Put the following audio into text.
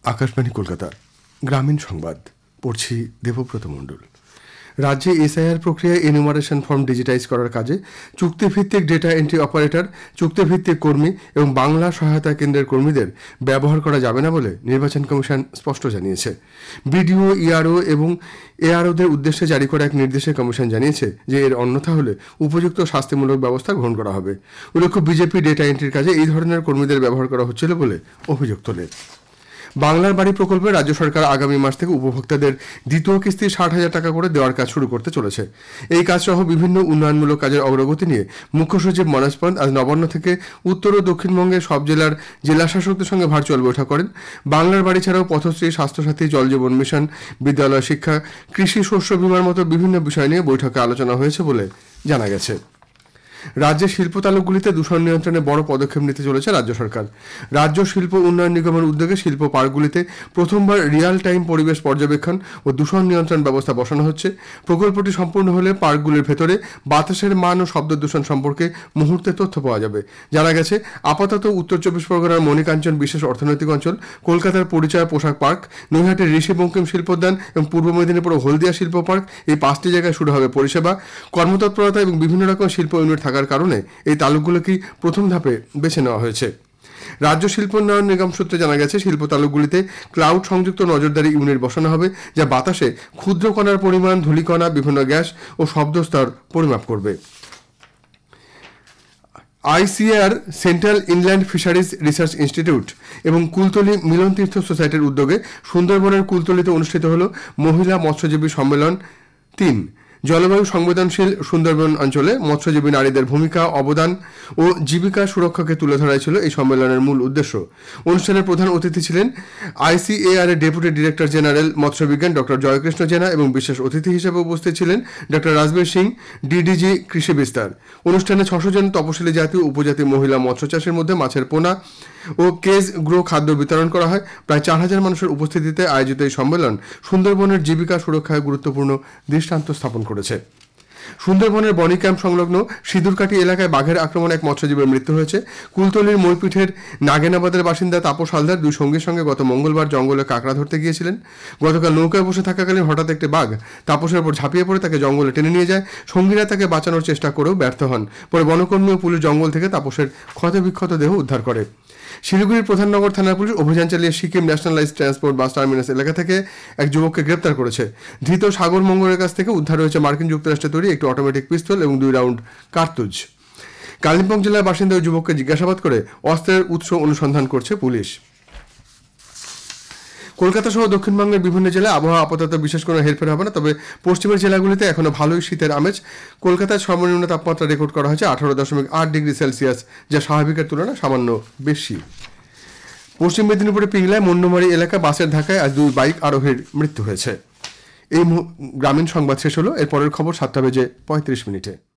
আকাশবাণী কলকাতা গ্রামীণ সংবাদ পড়ছি দেবব্রত মণ্ডল। রাজ্যে এসআইআর প্রক্রিয়ায় এনুমারেশন ফর্ম ডিজিটাইজ করার কাজে চুক্তিভিত্তিক ডেটা এন্ট্রি অপারেটর, চুক্তিভিত্তিক কর্মী এবং বাংলা সহায়তা কেন্দ্রের কর্মীদের ব্যবহার করা যাবে না বলে নির্বাচন কমিশন স্পষ্ট জানিয়েছে। বিডিও, ইআরও এবং এআরওদের উদ্দেশ্যে জারি করা এক নির্দেশে কমিশন জানিয়েছে যে এর অন্যথা হলে উপযুক্ত শাস্তিমূলক ব্যবস্থা গ্রহণ করা হবে। উল্লেখ্য, বিজেপি ডেটা এন্ট্রির কাজে এই ধরনের কর্মীদের ব্যবহার করা হচ্ছিল বলে অভিযোগ তোলে। বাংলার বাড়ি প্রকল্পে রাজ্য সরকার আগামী মাস থেকে উপভোক্তাদের দ্বিতীয় কিস্তি 60,000 টাকা করে দেওয়ার কাজ শুরু করতে চলেছে। এই কাজ সহ বিভিন্ন উন্নয়নমূলক কাজের অগ্রগতি নিয়ে মুখ্য সচিব মনোজ পন্ত আজ নবান্ন থেকে উত্তর ও দক্ষিণবঙ্গের সব জেলার জেলাশাসকদের সঙ্গে ভার্চুয়াল বৈঠক করেন। বাংলার বাড়ি ছাড়াও পথশ্রী, স্বাস্থ্যসাথী, জল জীবন মিশন, বিদ্যালয় শিক্ষা, কৃষি, শস্য বীমার মতো বিভিন্ন বিষয় নিয়ে বৈঠকে আলোচনা হয়েছে বলে জানা গেছে। রাজ্যের শিল্প তালুকগুলিতে দূষণ নিয়ন্ত্রণে বড় পদক্ষেপ নিতে চলেছে রাজ্য সরকার। রাজ্য শিল্প উন্নয়ন নিগমের উদ্যোগে শিল্প পার্কগুলিতে প্রথমবার রিয়াল টাইম পরিবেশ পর্যবেক্ষণ ও দূষণ নিয়ন্ত্রণ ব্যবস্থা বসানো হচ্ছে। প্রকল্পটি সম্পূর্ণ হলে পার্কগুলির ভেতরে বাতাসের মান ও শব্দ দূষণ সম্পর্কে মুহূর্তে তথ্য পাওয়া যাবে। জানা গেছে, আপাতত উত্তর চব্বিশ পরগনার মণিকাঞ্চন বিশেষ অর্থনৈতিক অঞ্চল, কলকাতার পরিচয় পোশাক পার্ক, নৈহাটের ঋষি বঙ্কিম শিল্পোদ্যান এবং পূর্ব মেদিনীপুর ও হলদিয়া শিল্প পার্ক, এই 5টি জায়গায় শুরু হবে পরিষেবা। কর্মতৎপরতা এবং বিভিন্ন রকম শিল্প ইউনিট থাকার কারণে এই তালুকগুলোকেই প্রথম ধাপে বেছে নেওয়া হয়েছে। রাজ্য শিল্প উন্নয়ন নিগম সূত্রে জানা গেছে, শিল্প তালুকগুলিতে ক্লাউড সংযুক্ত নজরদারি ইউনিট বসানো হবে, যা বাতাসে ক্ষুদ্র কণার পরিমাণ, ধূলিকণা, বিভিন্ন গ্যাস ও শব্দ স্তর পরিমাপ করবে। ICAR, central inland fisheries research institute এবং কুলতলি মিলন তীর্থ সোসাইটির উদ্যোগে সুন্দরবনের কুলতলিতে অনুষ্ঠিত হল মহিলা মৎস্যজীবী সম্মেলন 3। জলবায়ু সংবেদনশীল সুন্দরবন অঞ্চলে মৎস্যজীবী নারীদের ভূমিকা, অবদান ও জীবিকা সুরক্ষাকে তুলে ধরাই ছিল এই সম্মেলনের মূল উদ্দেশ্য। অনুষ্ঠানের প্রধান অতিথি ছিলেন আইসিএআর এর ডেপুটি ডিরেক্টর জেনারেল মৎস্যবিজ্ঞান ডক্টর জয়কৃষ্ণ জেনা এবং বিশেষ অতিথি হিসেবে উপস্থিত ছিলেন ডক্টর রাজবীর সিং, ডিডিজি কৃষি বিস্তার। অনুষ্ঠানে 600 জন তপশিলি জাতি ও উপজাতি মহিলা মৎস্য চাষের মধ্যে মাছের পোনা ও কেজ গ্রো খাদ্য বিতরণ করা হয়। প্রায় 4,000 মানুষের উপস্থিতিতে আয়োজিত এই সম্মেলন সুন্দরবনের জীবিকা সুরক্ষায় গুরুত্বপূর্ণ দৃষ্টান্ত স্থাপন করেছে। সুন্দরবনের বনি ক্যাম্প সংলগ্ন সিঁদুরকাঠি এলাকায় বাঘের আক্রমণে এক মৎস্যজীবীর মৃত্যু হয়েছে। কুলতলির মইপিঠের নাগেনাবাদের বাসিন্দা তাপস হালদার 2 সঙ্গীর সঙ্গে গত মঙ্গলবার জঙ্গলে কাঁকড়া ধরতে গিয়েছিলেন। গতকাল নৌকায় বসে থাকাকালীন হঠাৎ একটি বাঘ তাপসের উপর ঝাঁপিয়ে পড়ে তাকে জঙ্গলে টেনে নিয়ে যায়। সঙ্গীরা তাকে বাঁচানোর চেষ্টা করেও ব্যর্থ হন। পরে বনকর্মী ও পুলিশ জঙ্গল থেকে তাপসের ক্ষতবিক্ষত দেহ উদ্ধার করে। শিলিগুড়ির প্রধাননগর থানার পুলিশ অভিযান চালিয়ে Sikkim nationalised transport bus terminus এলাকা থেকে এক যুবককে গ্রেপ্তার করেছে। ধৃত সাগর মঙ্গলের কাছ থেকে উদ্ধার হয়েছে মার্কিন যুক্তরাষ্ট্রে তৈরি একটি অটোমেটিক পিস্তল এবং 2 রাউন্ড কার্তুজ। কালিম্পং জেলার বাসিন্দা ওই যুবককে জিজ্ঞাসাবাদ করে অস্ত্রের উৎস অনুসন্ধান করছে পুলিশ। কলকাতা সহ দক্ষিণবঙ্গের বিভিন্ন জেলায় আবহাওয়া আপাতত বিশেষ কোনো হেরফের হবে না, তবে পশ্চিমের জেলাগুলিতে এখনো ভালোই শীতের আমেজ। কলকাতায় সর্বনিম্ন তাপমাত্রা রেকর্ড করা হয়েছে 18.8 ডিগ্রি সেলসিয়াস, যা স্বাভাবিকের তুলনায় সামান্য বেশি। পশ্চিম মেদিনীপুরে পিংলায় মন্ডমারি এলাকা বাসের ধাক্কায় আজ 2 বাইক আরোহীর মৃত্যু হয়েছে। এই গ্রামীণ সংবাদ শেষ হলো। এর পরের খবর 7:35 মিনিটে।